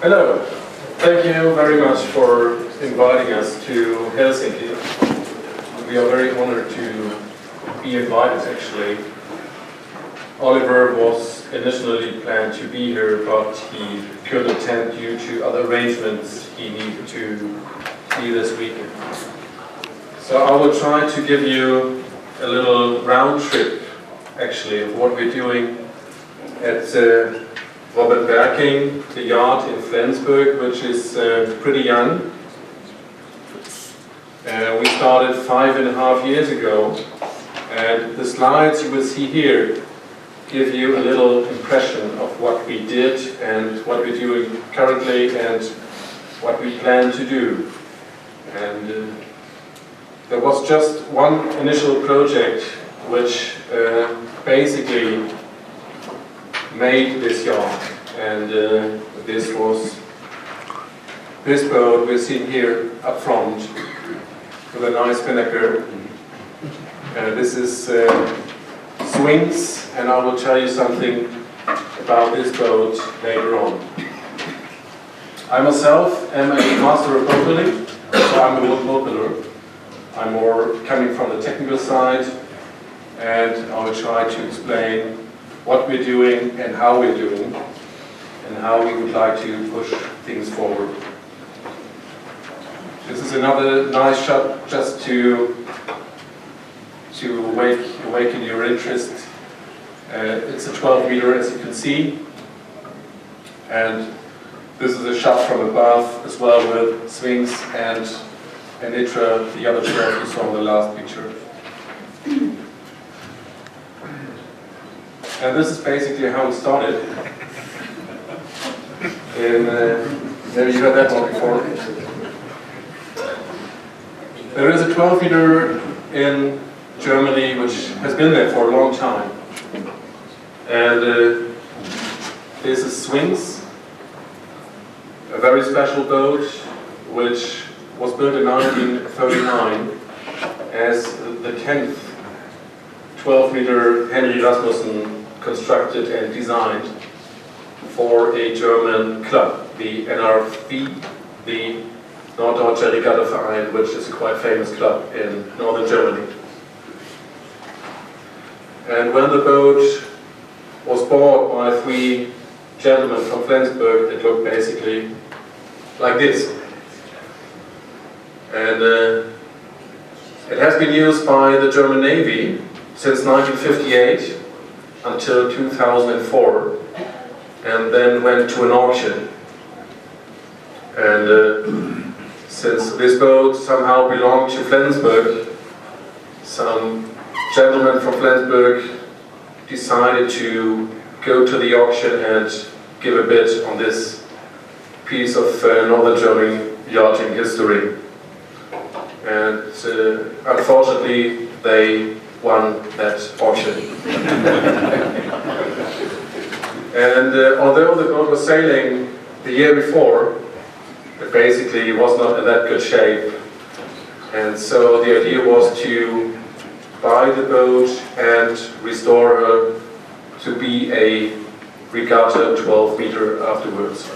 Hello, thank you very much for inviting us to Helsinki. We are very honored to be invited actually. Oliver was initially planned to be here, but he couldn't attend due to other arrangements he needed to be this weekend. So I will try to give you a little round trip actually of what we're doing at Robbe Berking, the yacht in Flensburg, which is pretty young. We started 5.5 years ago, and the slides you will see here give you a little impression of what we did and what we're doing currently and what we plan to do. And there was just one initial project which basically made this yacht, and this was this boat we're seeing here up front with a nice spinnaker. This is swings, and I will tell you something about this boat later on. I myself am a master of boat building, so I'm a boat builder. I'm more coming from the technical side, and I will try to explain what we're doing and how we're doing and how we would like to push things forward. This is another nice shot just to awaken your interest. It's a 12 meter, as you can see, and this is a shot from above as well with swings and Nitra, the other 12 you saw in the last picture. And this is basically how it started. Maybe you heard that one before. There is a 12 meter in Germany which has been there for a long time. And this is Swings, a very special boat which was built in 1939 as the 10th 12 meter Henry Rasmussen constructed and designed for a German club, the NRV, the Norddeutscher Regattaverein, which is a quite famous club in northern Germany. And when the boat was bought by 3 gentlemen from Flensburg, it looked basically like this. And it has been used by the German Navy since 1958 until 2004, and then went to an auction. And since this boat somehow belonged to Flensburg, some gentlemen from Flensburg decided to go to the auction and give a bid on this piece of Northern German yachting history. And unfortunately, they won that auction. And although the boat was sailing the year before, it basically was not in that good shape. And so the idea was to buy the boat and restore her to be a regatta 12 meter afterwards.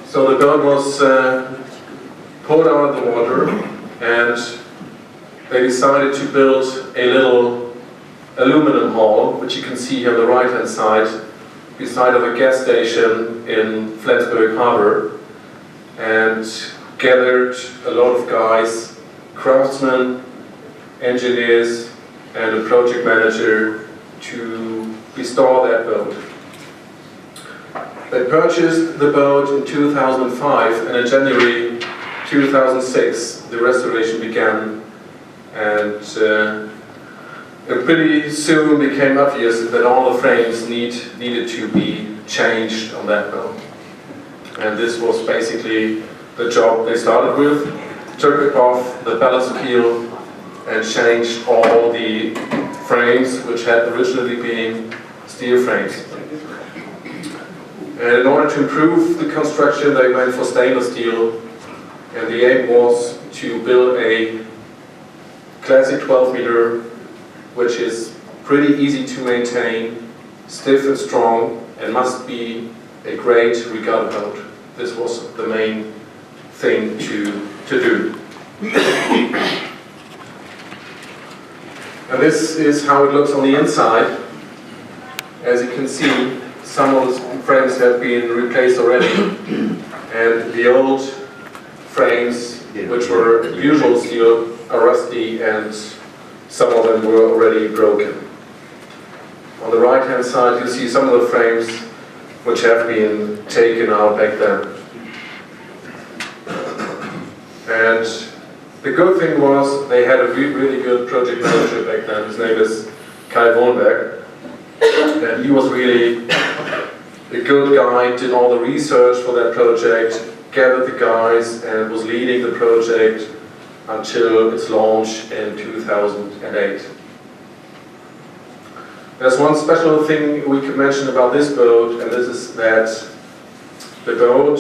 So the boat was pulled out of the water, and they decided to build a little aluminum hull, which you can see here on the right hand side, beside of a gas station in Flensburg Harbor, and gathered a lot of guys, craftsmen, engineers, and a project manager to restore that boat. They purchased the boat in 2005, and in January 2006 the restoration began, and it pretty soon became obvious that all the frames needed to be changed on that boat. And this was basically the job they started with. Took off the ballast keel and changed all the frames, which had originally been steel frames. And in order to improve the construction, they went for stainless steel, and the aim was to build a classic 12 meter, which is pretty easy to maintain, stiff and strong, and must be a great regatta boat. This was the main thing to do. And this is how it looks on the inside. As you can see, some of the frames have been replaced already, and the old frames, which were usual steel, are rusty, and some of them were already broken. On the right hand side you see some of the frames which have been taken out back then. And the good thing was they had a really good project manager back then. His name is Kai Wohnberg, and he was really a good guy, did all the research for that project, gathered the guys, and was leading the project until its launch in 2008. There's one special thing we can mention about this boat, and this is that the boat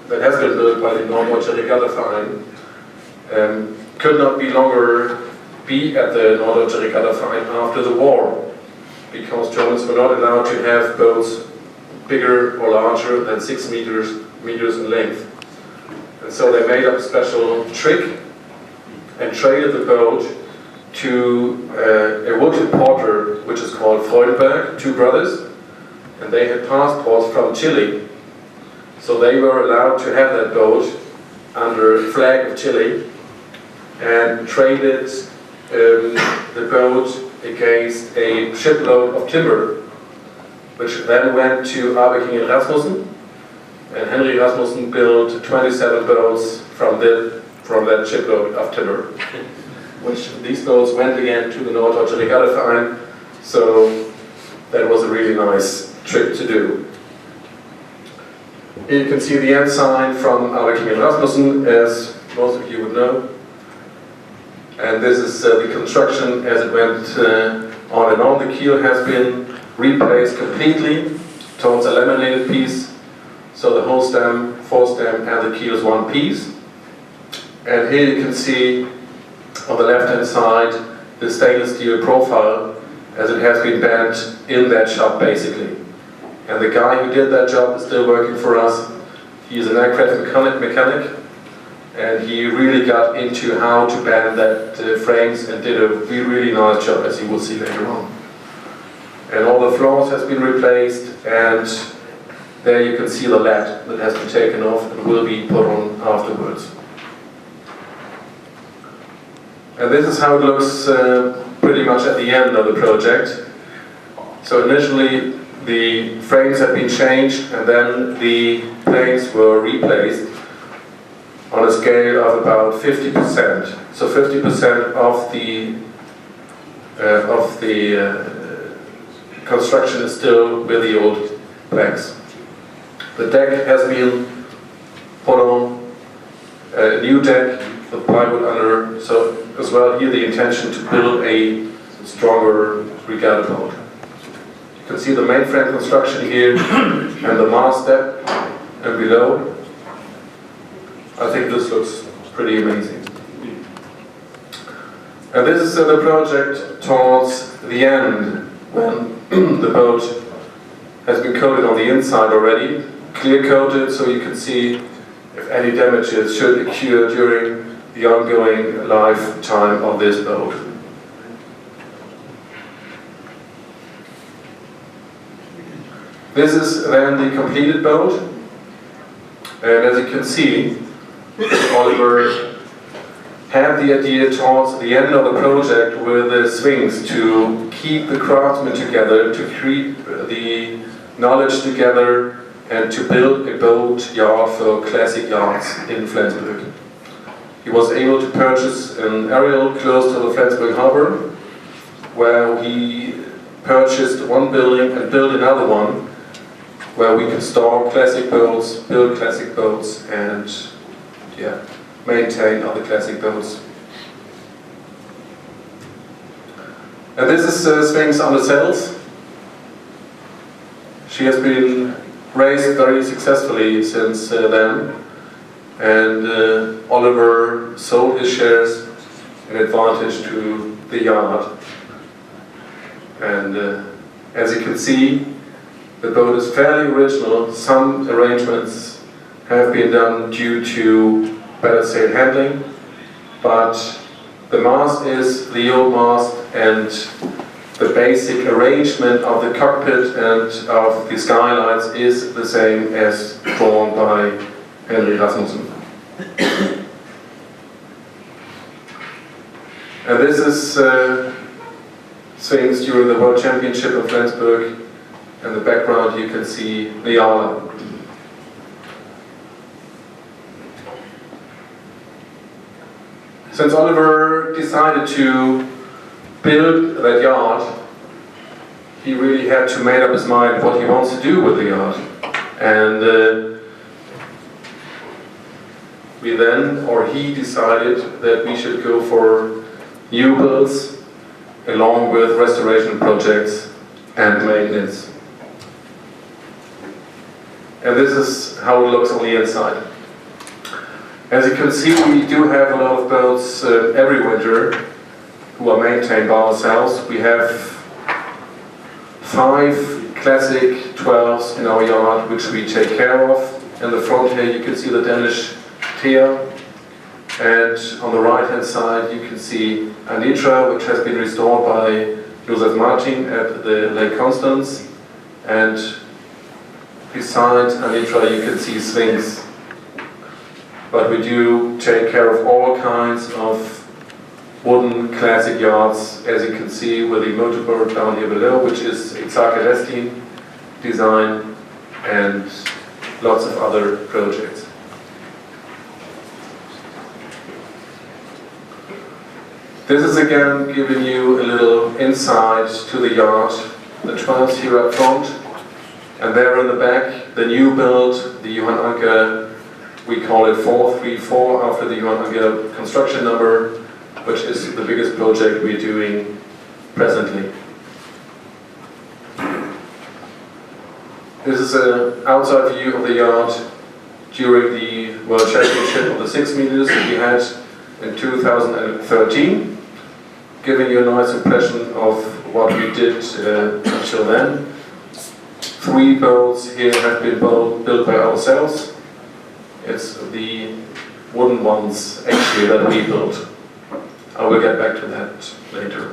that has been built by the Norddeutsche Regattaverein could not longer be at the Norddeutsche Regattaverein after the war, because Germans were not allowed to have boats bigger or larger than 6 meters in length. And so they made up a special trick and traded the boat to a wood importer which is called Freudenberg, two brothers, and they had passports from Chile. So they were allowed to have that boat under a flag of Chile and traded the boat against a shipload of timber, which then went to Robbe Berking Yachts, and Henry Rasmussen built 27 boats from that shipload of timber. Which these boats went again to the Norddeutsche Regattaverein, so that was a really nice trick to do. Here you can see the ensign from Robbe Berking Rasmussen, as most of you would know. And this is the construction as it went on and on. The keel has been replaced completely towards a laminated piece, so the whole stem, forestem, and the keel is one piece. And here you can see on the left hand side the stainless steel profile as it has been bent in that shop basically. And the guy who did that job is still working for us. He is an aircraft mechanic, and he really got into how to bend that frames and did a really nice job, as you will see later on. And all the floors has been replaced, and there you can see the lead that has been taken off and will be put on afterwards. And this is how it looks pretty much at the end of the project. So initially the frames had been changed, and then the planes were replaced on a scale of about 50%. So 50% of the construction is still with the old planks. The deck has been put on, a new deck, the plywood under, so as well here the intention to build a stronger regatta boat. You can see the mainframe construction here and the mast step and below. I think this looks pretty amazing. And this is the project towards the end, when the boat has been coated on the inside already, clear coated, so you can see if any damages should occur during the ongoing lifetime of this boat. This is then the completed boat, and as you can see, Oliver had the idea towards the end of the project with the swings to keep the craftsmen together, to keep the knowledge together, and to build a boat yard for classic yachts in Flensburg. He was able to purchase an aerial close to the Flensburg harbor, where he purchased one building and built another one, where we can store classic boats, build classic boats, and maintain other classic boats. And this is Sphinx on the sails. She has been raised very successfully since then, and Oliver sold his shares in advantage to the yard. And as you can see, The boat is fairly original. Some arrangements have been done due to better sail handling, but the mast is the old mast, and the basic arrangement of the cockpit and of the skylights is the same as drawn by Henry Rasmussen. And this is Sphinx during the World Championship of Flensburg. In the background you can see the Yala. Since Oliver decided to build that yacht, he really had to make up his mind what he wants to do with the yacht. And he decided that we should go for new builds along with restoration projects and maintenance. And this is how it looks on the inside. As you can see, we do have a lot of boats every winter who are maintained by ourselves. We have 5 classic 12s in our yard which we take care of. In the front here you can see the Danish Thea, and on the right hand side you can see Anitra, which has been restored by Joseph Martin at the Lake Constance, and beside Anitra you can see Sphinx. But we do take care of all kinds of wooden classic yachts, as you can see with the motorboat down here below, which is a Celestine design, and lots of other projects. This is again giving you a little insight to the yacht. The 12s here up front, and there in the back, the new build, the Johan Anker. We call it 434 after the Johan Anker construction number, which is the biggest project we're doing presently. This is an outside view of the yacht during the World Championship of the 6 meters that we had in 2013, giving you a nice impression of what we did until then. 3 boats here have been built by ourselves. It's the wooden ones actually that we built. I will get back to that later.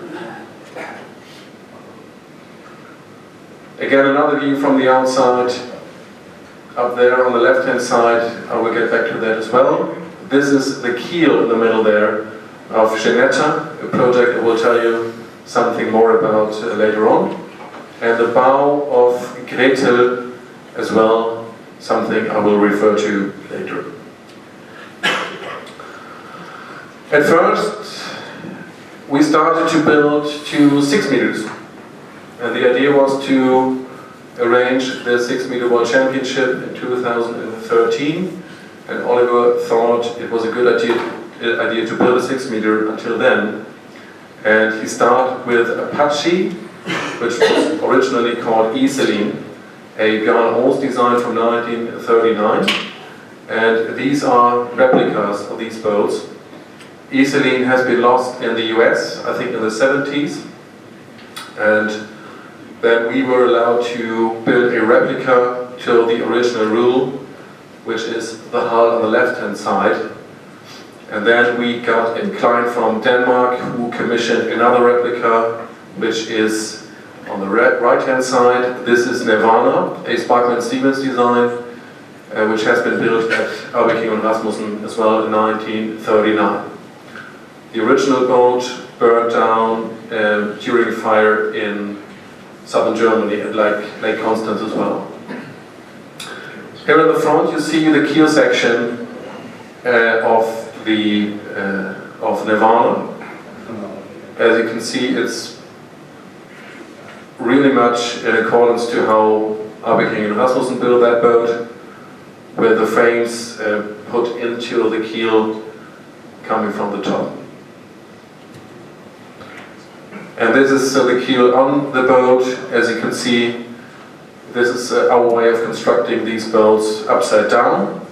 Again, another view from the outside. Up there on the left hand side, I will get back to that as well. This is the keel in the middle there of Genetta, a project I will tell you something more about later on. And the bow of Gretel as well, something I will refer to later. At first, we started to build to 6 meters. And the idea was to arrange the 6 meter World Championship in 2013. And Oliver thought it was a good idea to build a 6 meter until then. And he started with Apache, which was originally called Iselin, a Bjarne Holst design from 1939. And these are replicas of these boats. Iselin has been lost in the US, I think in the 70s. And then we were allowed to build a replica to the original rule, which is the hull on the left-hand side. And then we got a client from Denmark who commissioned another replica, which is on the right-hand side. This is Nirvana, a Sparkman Stevens design, which has been built at Berking and Rasmussen as well in 1939. The original boat burned down during fire in southern Germany at Lake Constance as well. Here in the front you see the keel section of Nirvana. As you can see, it's really much in accordance to how Berking and Rasmussen built that boat, with the frames put into the keel coming from the top. And this is the keel on the boat. As you can see, this is our way of constructing these boats upside down.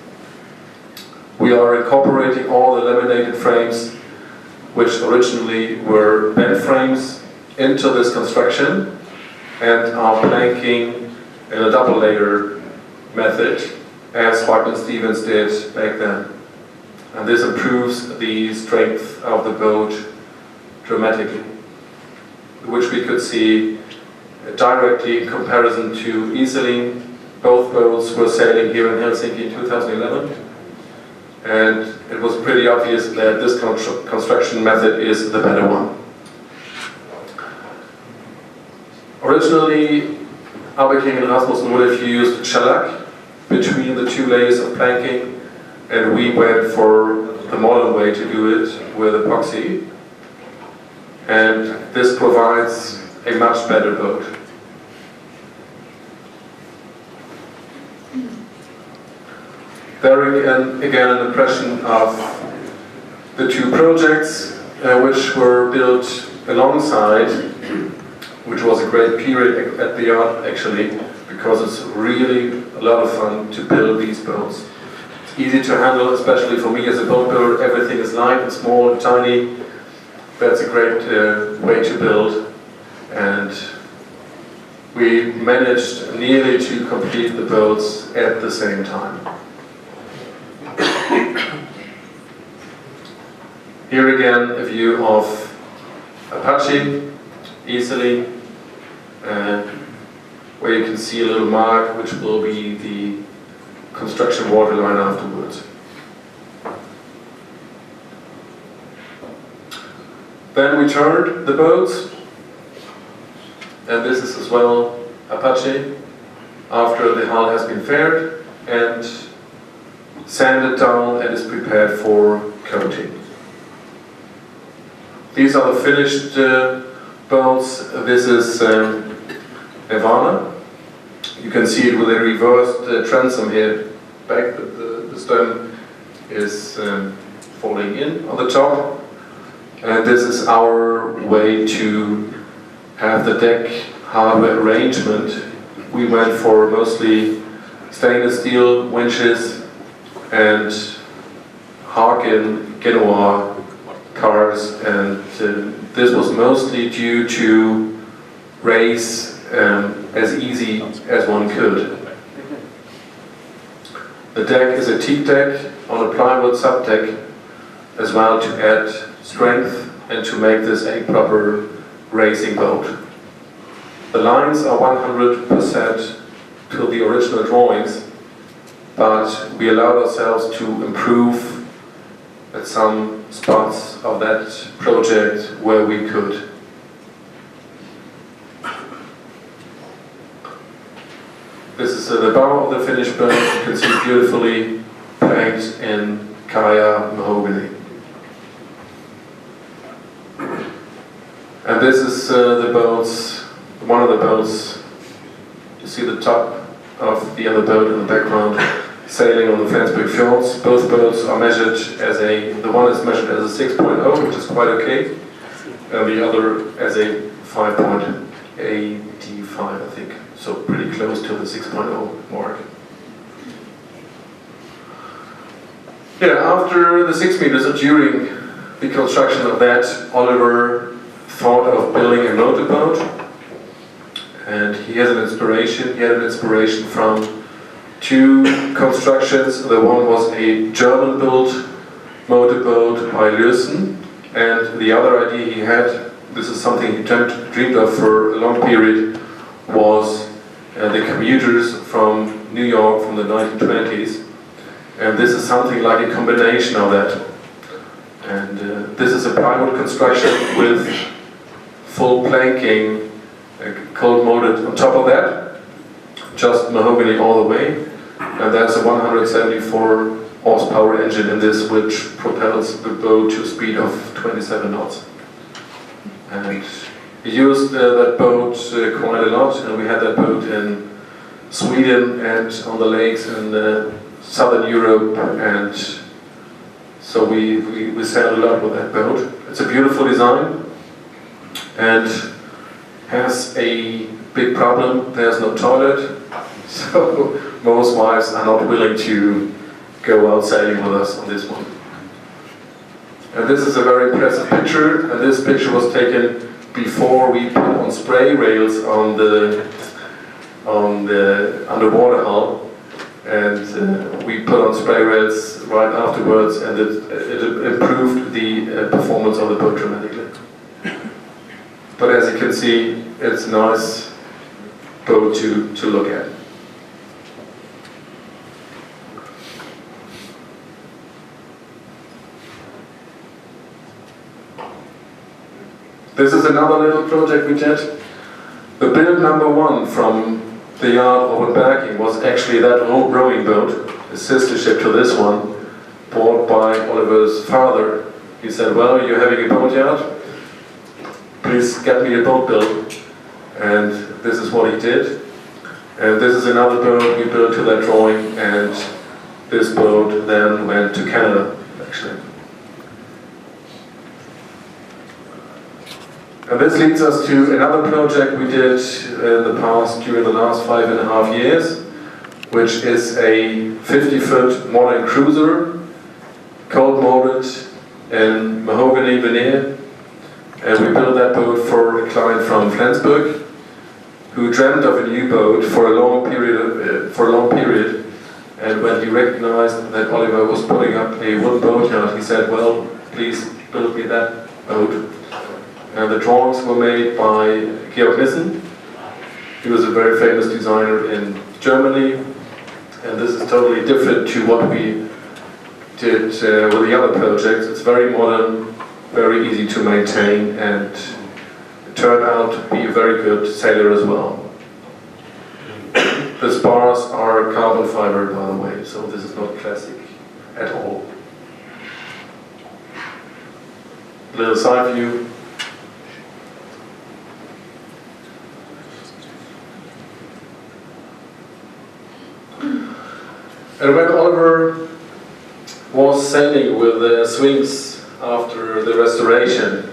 We are incorporating all the laminated frames, which originally were bent frames, into this construction, and are planking in a double layer method, as Hartman Stevens did back then. And this improves the strength of the boat dramatically, which we could see directly in comparison to Iselin. Both boats were sailing here in Helsinki in 2011, and it was pretty obvious that this construction method is the better one. Originally, Berking and Rasmussen would have used shellac between the two layers of planking, and we went for the modern way to do it with epoxy, and this provides a much better boat. There again an impression of the two projects which were built alongside, which was a great period at the yacht actually, because it's really a lot of fun to build these boats. It's easy to handle, especially for me as a boat builder. Everything is light and small and tiny. That's a great way to build, and we managed nearly to complete the boats at the same time. Here again a view of Apache, easily, where you can see a little mark which will be the construction waterline afterwards. Then we turned the boats, and this is as well Apache, after the hull has been faired and sanded down and is prepared for coating. These are the finished boats. This is Nirvana. You can see it with a reversed transom here. Back, the stern is falling in on the top. And this is our way to have the deck hardware arrangement. We went for mostly stainless steel winches and Harkin Genoa cars, and this was mostly due to race as easy as one could. The deck is a teak deck on a plywood subdeck as well, to add strength and to make this a proper racing boat. The lines are 100% to the original drawings, but we allowed ourselves to improve at some spots of that project where we could. This is the bow of the finished boat. You can see beautifully planked in Kaya mahogany. And this is the boats, one of the boats. You see the top of the other boat in the background, sailing on the Flensburg fjords. Both boats are measured as the one is measured as a 6.0, which is quite okay, and the other as a 5.85, I think. So pretty close to the 6.0 mark. Yeah, after the 6 meters, during the construction of that, Oliver thought of building a motorboat, and he had an inspiration from two constructions. The one was a German-built motorboat by Lürsen, and the other idea he had, this is something he dreamed of for a long period, was the commuters from New York from the 1920s, and this is something like a combination of that. And this is a plywood construction with full planking, cold molded on top of that, just mahogany all the way, and that's a 174 horsepower engine in this, which propels the boat to a speed of 27 knots. And we used that boat quite a lot, and we had that boat in Sweden and on the lakes in southern Europe, and so we sailed a lot with that boat. It's a beautiful design and has a big problem. There's no toilet, so most wives are not willing to go out sailing with us on this one. And this is a very impressive picture, and this picture was taken before we put on spray rails on the on the underwater hull, and we put on spray rails right afterwards, and it improved the performance of the boat dramatically. But as you can see, it's a nice boat to look at. This is another little project we did. The build number one from the yard Robbe Berking was actually that rowing boat, a sister ship to this one, bought by Oliver's father. He said, well, you're having a boat yard, please get me a boat built. And this is what he did. And this is another boat we built to that drawing, and this boat then went to Canada, actually. And this leads us to another project we did in the past, during the last 5.5 years, which is a 50-foot modern cruiser, cold-molded in mahogany veneer. And we built that boat for a client from Flensburg, who dreamt of a new boat for a long period. And when he recognized that Oliver was putting up a wooden boat yard, he said, well, please build me that boat. And the drawings were made by Georg Nissen. He was a very famous designer in Germany, and this is totally different to what we did with the other projects. It's very modern, very easy to maintain, and it turned out to be a very good sailor as well. The spars are carbon fiber, by the way, so this is not classic at all. Little side view. And when Oliver was sailing with the Swings after the restoration,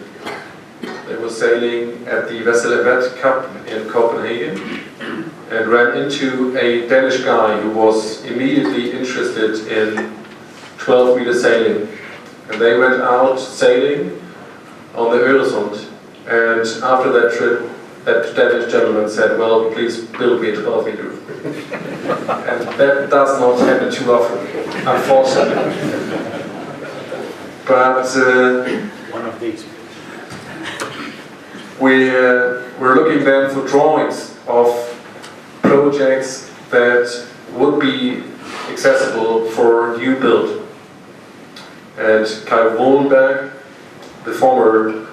they were sailing at the Vesselvet Cup in Copenhagen and ran into a Danish guy who was immediately interested in 12-meter sailing. And they went out sailing on the Öresund, and after that trip, that Danish gentleman said, well, please build me a 12-meter. And that does not happen too often, unfortunately. But one of these. We're looking then for drawings of projects that would be accessible for new build. And Kai Wollenberg, the former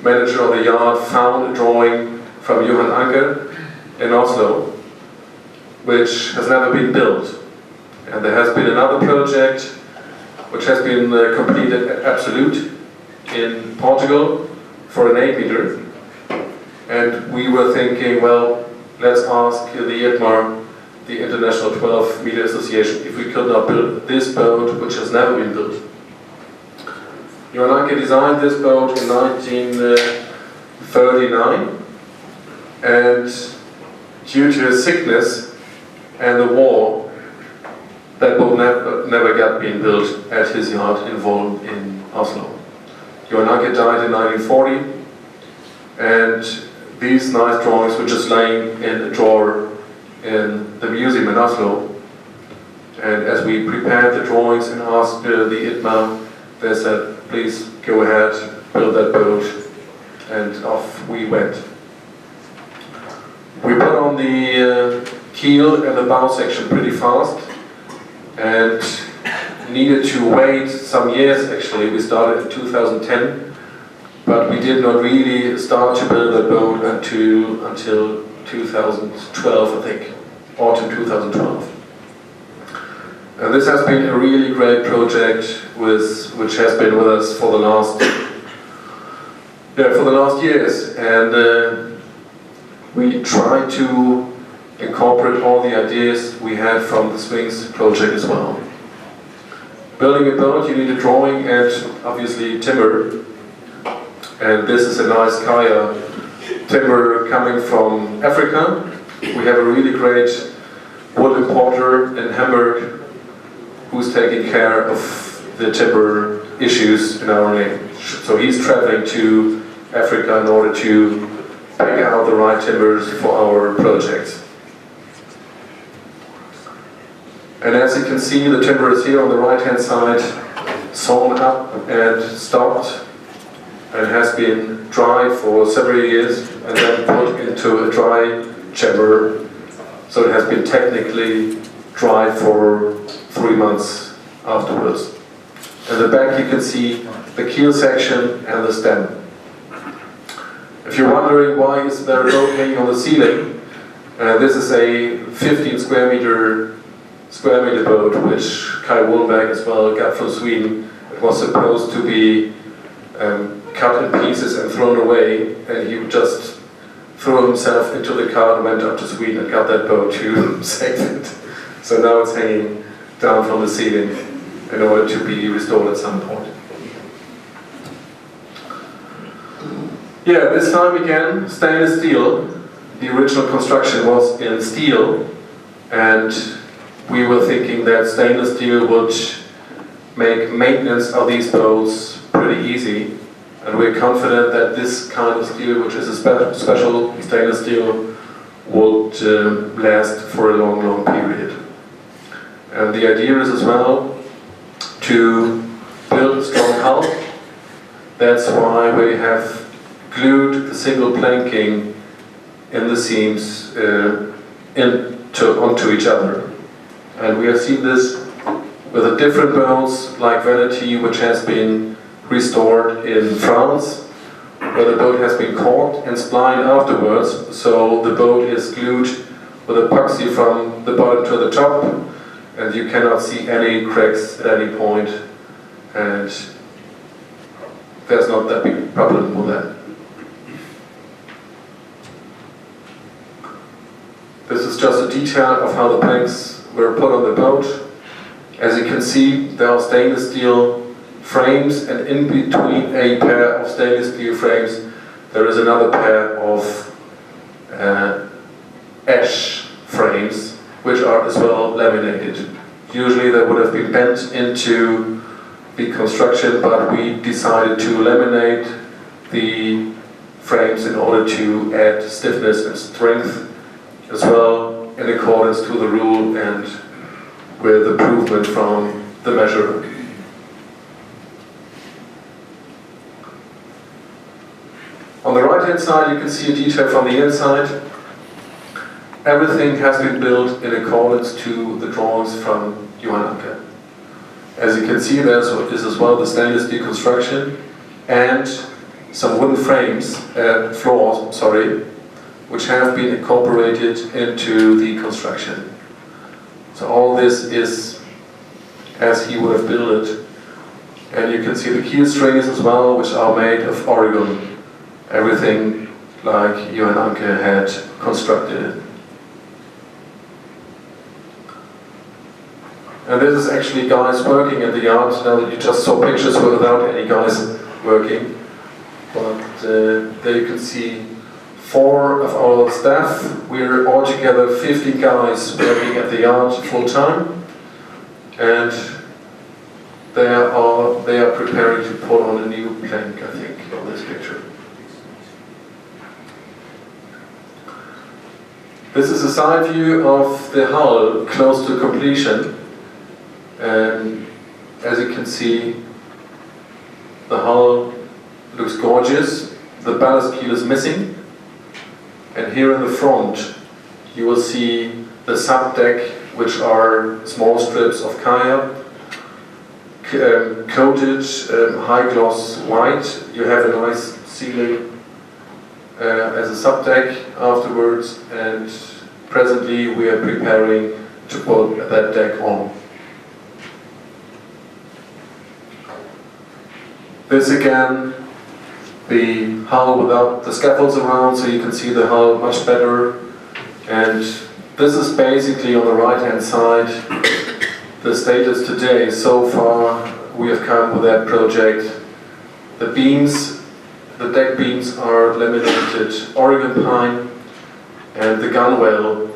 manager of the yard, found a drawing from Johan Anker in Oslo, which has never been built. And there has been another project which has been completed at Absolute in Portugal for an 8-meter. And we were thinking, well, let's ask the ITMAR, the International 12-Meter Association, if we could not build this boat, which has never been built. Johan Anker designed this boat in 1939, and due to his sickness and the war, that boat never got being built at his yard in Vollen in Oslo. Johan Anker died in 1940, and these nice drawings were just laying in a drawer in the museum in Oslo. And as we prepared the drawings and asked the ITMA, they said, please go ahead, build that boat, and off we went. We put on the keel and the bow section pretty fast, and needed to wait some years actually. We started in 2010, but we did not really start to build that boat until 2012, I think, autumn 2012. And this has been a really great project which has been with us for the last years, and we try to incorporate all the ideas we had from the Swings project as well. Building a boat, you need a drawing and obviously timber. And this is a nice kaya timber coming from Africa. We have a really great wood importer in Hamburg who's taking care of the timber issues in our name. So he's traveling to Africa in order to pick out the right timbers for our projects. And as you can see, the timber is here on the right hand side, sawn up and stopped, and has been dried for several years and then put into a dry chamber. So it has been technically dried for 3 months afterwards. At the back you can see the keel section and the stem. If you're wondering why is there a boat hanging on the ceiling, this is a 15 square meter boat which Kai Wohlberg as well got from Sweden. It was supposed to be cut in pieces and thrown away, and he just threw himself into the car and went up to Sweden and got that boat to save it. So now it's hanging down from the ceiling in order to be restored at some point. Yeah, this time again, stainless steel. The original construction was in steel, and we were thinking that stainless steel would make maintenance of these boats pretty easy, and we're confident that this kind of steel, which is a special stainless steel, would last for a long, long period. And the idea is as well to build a strong hull. That's why we have glued the single planking in the seams onto each other. And we have seen this with the different boats, like Vanity, which has been restored in France, where the boat has been caulked and splined afterwards, so the boat is glued with epoxy from the bottom to the top, and you cannot see any cracks at any point, and there's not that big problem with that. This is just a detail of how the planks were put on the boat. As you can see, there are stainless steel frames, and in between a pair of stainless steel frames there is another pair of ash frames, which are as well laminated. Usually they would have been bent into the construction, but we decided to laminate the frames in order to add stiffness and strength as well, in accordance to the rule and with improvement from the measure. On the right hand side you can see a detail from the inside. Everything has been built in accordance to the drawings from Johan Anke. As you can see, there is as well the stainless steel construction and some wooden frames, floors, which have been incorporated into the construction. So all this is as he would have built it. And you can see the keel strings as well, which are made of Oregon. Everything like Johan Anke had constructed it. And this is actually guys working at the yard. Now that you just saw pictures without any guys working. But there you can see 4 of our staff. We're altogether 50 guys working at the yard full time. And they are preparing to put on a new plank, I think, on this picture. This is a side view of the hull close to completion. And as you can see, the hull looks gorgeous. The ballast keel is missing. And here in the front, you will see the subdeck, which are small strips of kayak, coated high gloss white. You have a nice ceiling as a subdeck afterwards, and presently we are preparing to put that deck on. This again, the hull without the scaffolds around, so you can see the hull much better. And this is basically on the right hand side the status today. So far we have come with that project. The beams, the deck beams are laminated Oregon pine, and the gunwale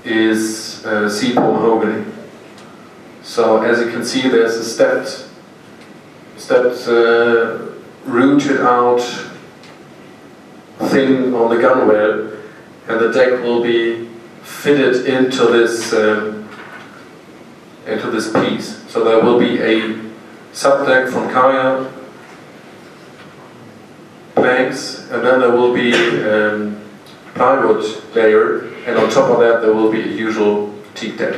is seaboard mahogany. So as you can see, there's a stepped rooted out thing on the gunwale, and the deck will be fitted into this piece. So there will be a subdeck from Kaya, planks, and then there will be plywood layer, and on top of that there will be a usual teak deck.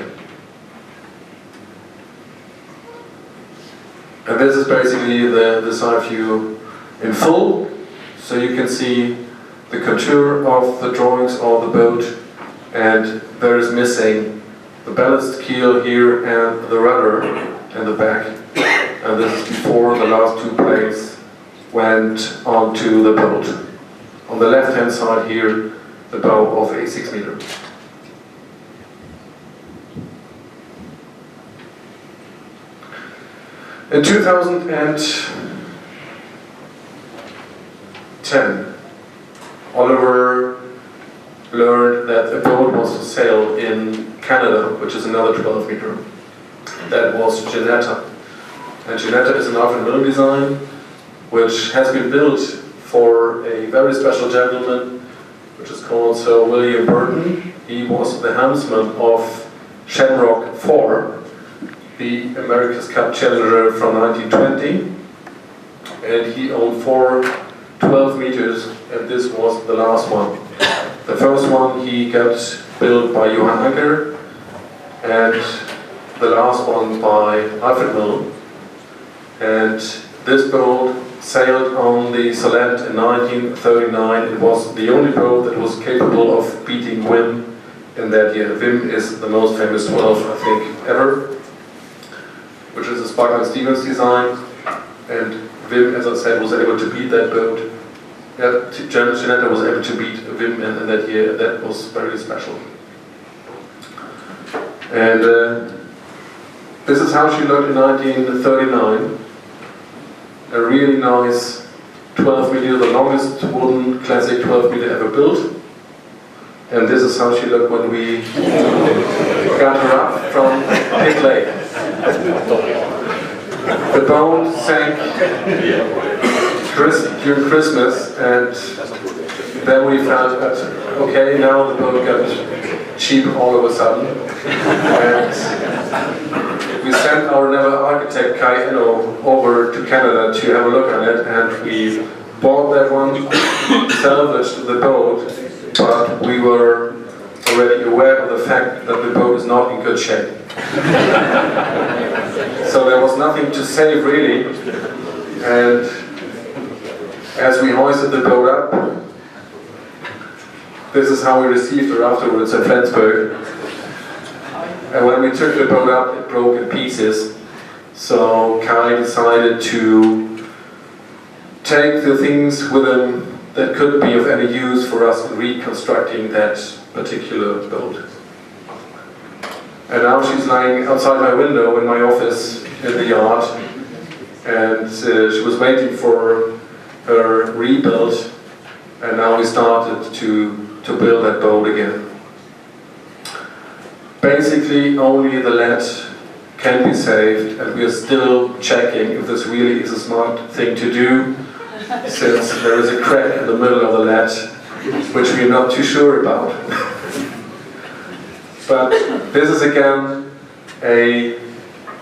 And this is basically the side view in full, so you can see the contour of the drawings of the boat, and there is missing the ballast keel here and the rudder in the back. And this is before the last two planes went onto the boat. On the left hand side here, the bow of a 6 meter. In 2010, Oliver learned that a boat was to sail in Canada, which is another 12 meter. That was Janetta. And Janetta is an Alfred design, which has been built for a very special gentleman, which is called Sir William Burton. He was the helmsman of Shamrock 4, the America's Cup Challenger from 1920, and he owned 4 12 meters, and this was the last one. The first one he got built by Johan Anker, and the last one by Alfred Milne. And this boat sailed on the Solent in 1939. It was the only boat that was capable of beating Vim in that year. Vim is the most famous 12, I think, ever, which is a Sparkman Stevens design, and Vim, as I said, was able to beat that boat. Janetta was able to beat Vim in that year. That was very special. And this is how she looked in 1939. A really nice 12 meter, the longest wooden classic 12 meter ever built. And this is how she looked when we got her up from Pig Lake. The boat sank during Christmas, and then we found that, okay, now the boat got cheap all of a sudden. And we sent our naval architect Kai Enno over to Canada to have a look at it, and we bought that one, salvaged the boat, but we were already aware of the fact that the boat is not in good shape. So there was nothing to save really, and as we hoisted the boat up, this is how we received her afterwards at Flensburg. And when we took the boat up, it broke in pieces. So Kai decided to take the things with him that could be of any use for us in reconstructing that particular boat. And now she's lying outside my window in my office in the yard, and she was waiting for her rebuild, and now we started to build that boat again. Basically, only the lead can be saved, and we are still checking if this really is a smart thing to do, since there is a crack in the middle of the lead, which we're not too sure about. But this is again a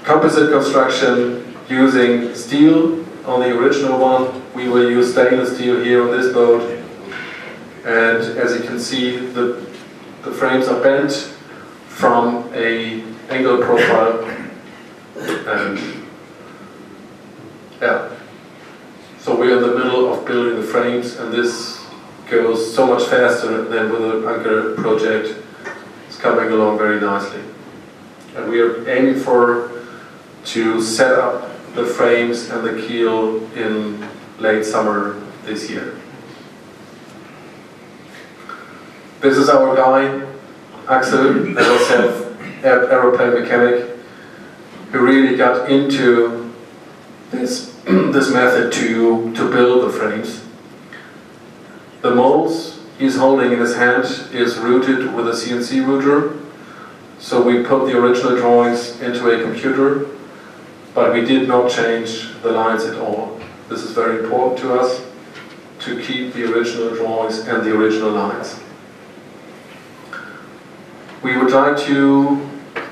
composite construction using steel on the original one. We will use stainless steel here on this boat, and as you can see, the frames are bent from a angle profile, and yeah, so we're in the middle of building the frames, and this goes so much faster than with the Anker project. It's coming along very nicely, and we are aiming to set up the frames and the keel in late summer this year. This is our guy, Axel, as I said, aeroplane mechanic, who really got into this method to build the frames. The molds he's holding in his hand is routed with a CNC router, so we put the original drawings into a computer, but we did not change the lines at all. This is very important to us, to keep the original drawings and the original lines. We would like to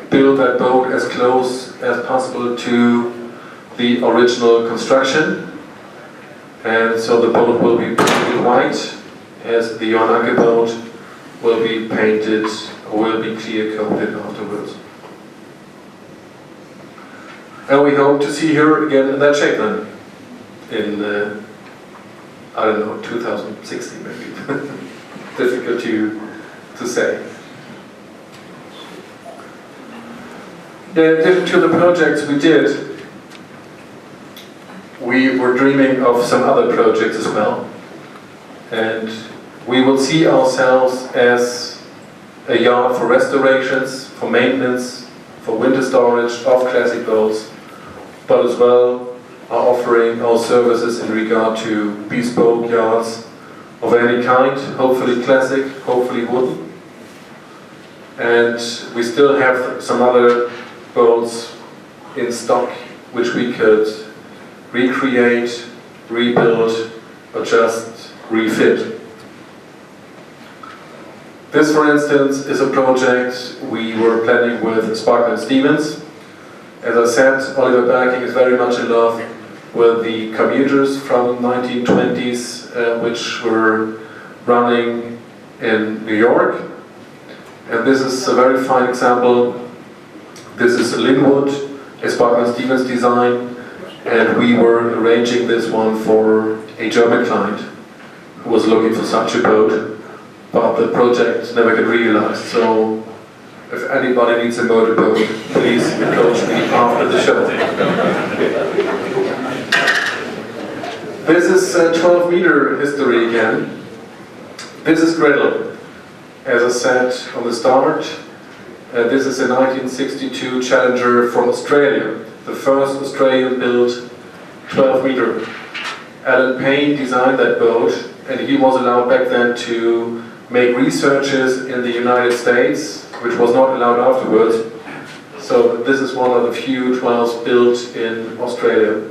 build that boat as close as possible to the original construction, and so the boat will be painted white, as the Johan boat will be painted or will be clear coated afterwards. And we hope to see her again in that shape then, in I don't know, 2060 maybe. Difficult to say. In addition to the projects we did, we were dreaming of some other projects as well. And we will see ourselves as a yard for restorations, for maintenance, for winter storage of classic boats, but as well are offering our services in regard to bespoke yards of any kind, hopefully classic, hopefully wooden. And we still have some other boats in stock which we could recreate, rebuild, or just refit. This, for instance, is a project we were planning with Sparkman Stevens. As I said, Robbe Berking is very much in love with the commuters from 1920s, which were running in New York. And this is a very fine example. This is Linwood, a Sparkman Stevens design, and we were arranging this one for a German client who was looking for such a boat, but the project never got realized. So if anybody needs a motorboat, please approach me after the show. This is 12-meter history again. This is Gretel. As I said on the start, this is a 1962 Challenger from Australia, the first Australian-built 12-meter. Alan Payne designed that boat, and he was allowed back then to make researches in the United States, which was not allowed afterwards. So this is one of the few 12s built in Australia.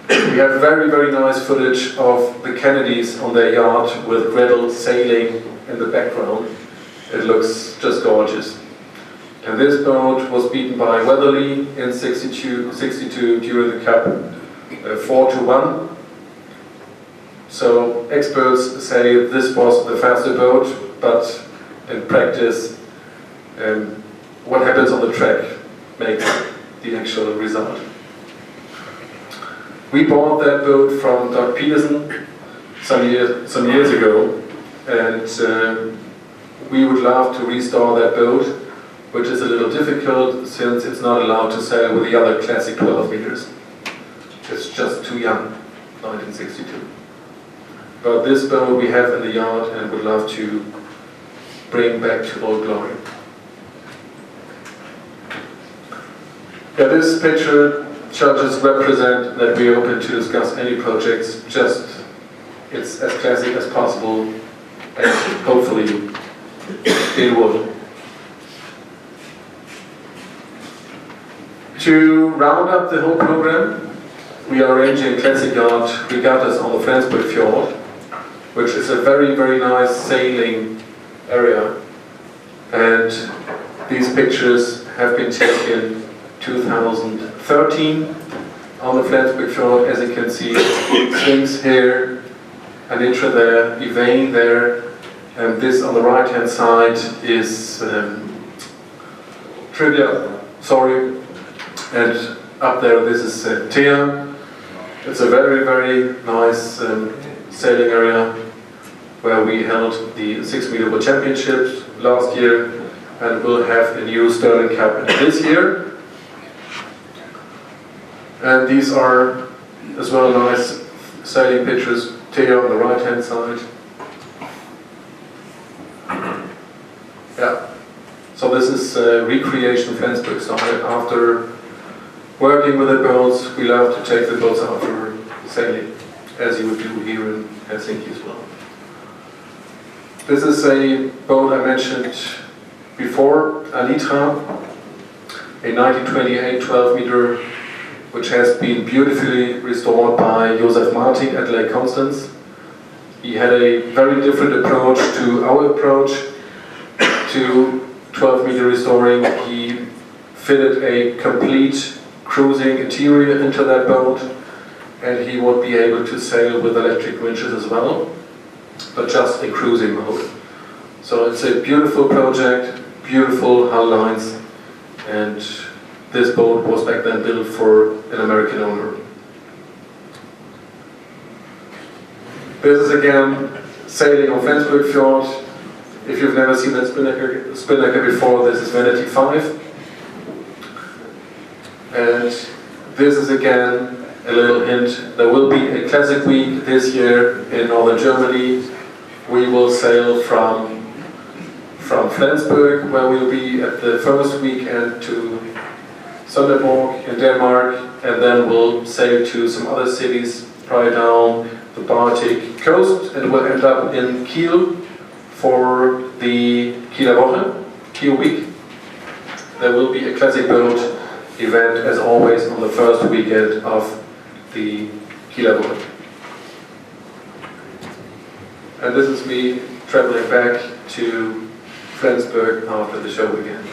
We have very, very nice footage of the Kennedys on their yacht with Gretel sailing in the background. It looks just gorgeous. And this boat was beaten by Weatherly in 62 during the Cup, 4-1. So experts say this was the faster boat, but in practice, what happens on the track makes the actual result. We bought that boat from Doug Peterson some years ago, and we would love to restore that boat, which is a little difficult since it's not allowed to sail with the other classic 12 meters. It's just too young, 1962. But this boat we have in the yard and would love to bring back to old glory. Yeah, this picture shall just represent that we are open to discuss any projects, just it's as classic as possible and hopefully in wood. To round up the whole program, we are arranging a classic yacht regattas on the Flensburg Fjord, which is a very, very nice sailing area. And these pictures have been taken 2013 on the Flensburg Fjord. As you can see, Sphinx here, Anitra there, Yvain there, and this on the right hand side is Trivia, sorry, and up there this is Thea. It's a very, very nice sailing area where we held the 6-meter World Championships last year, and we'll have a new Sterling Cup this year. And these are as well nice sailing pictures. Thea on the right hand side. Yeah. So this is recreation Flensburg style. After working with the boats, we love to take the boats out for sailing, as you would do here in Helsinki as well. This is a boat I mentioned before, Anitra, a 1928 12-meter which has been beautifully restored by Josef Martin at Lake Constance. He had a very different approach to our approach to 12-meter restoring. He fitted a complete cruising interior into that boat, and he would be able to sail with electric winches as well, but just in cruising mode. So it's a beautiful project, beautiful hull lines, and this boat was back then built for an American owner. This is again sailing on Flensburg Fjord. If you've never seen that spinnaker before, this is Vanity 5. And this is again a little hint. There will be a classic week this year in northern Germany. We will sail from Flensburg, where we'll be at the first weekend, to Sønderborg in Denmark, and then we'll sail to some other cities right down the Baltic coast, and we'll end up in Kiel for the Kieler Woche, Kiel Week. There will be a classic boat event, as always, on the first weekend of the Kieler Woche. And this is me traveling back to Flensburg after the show again.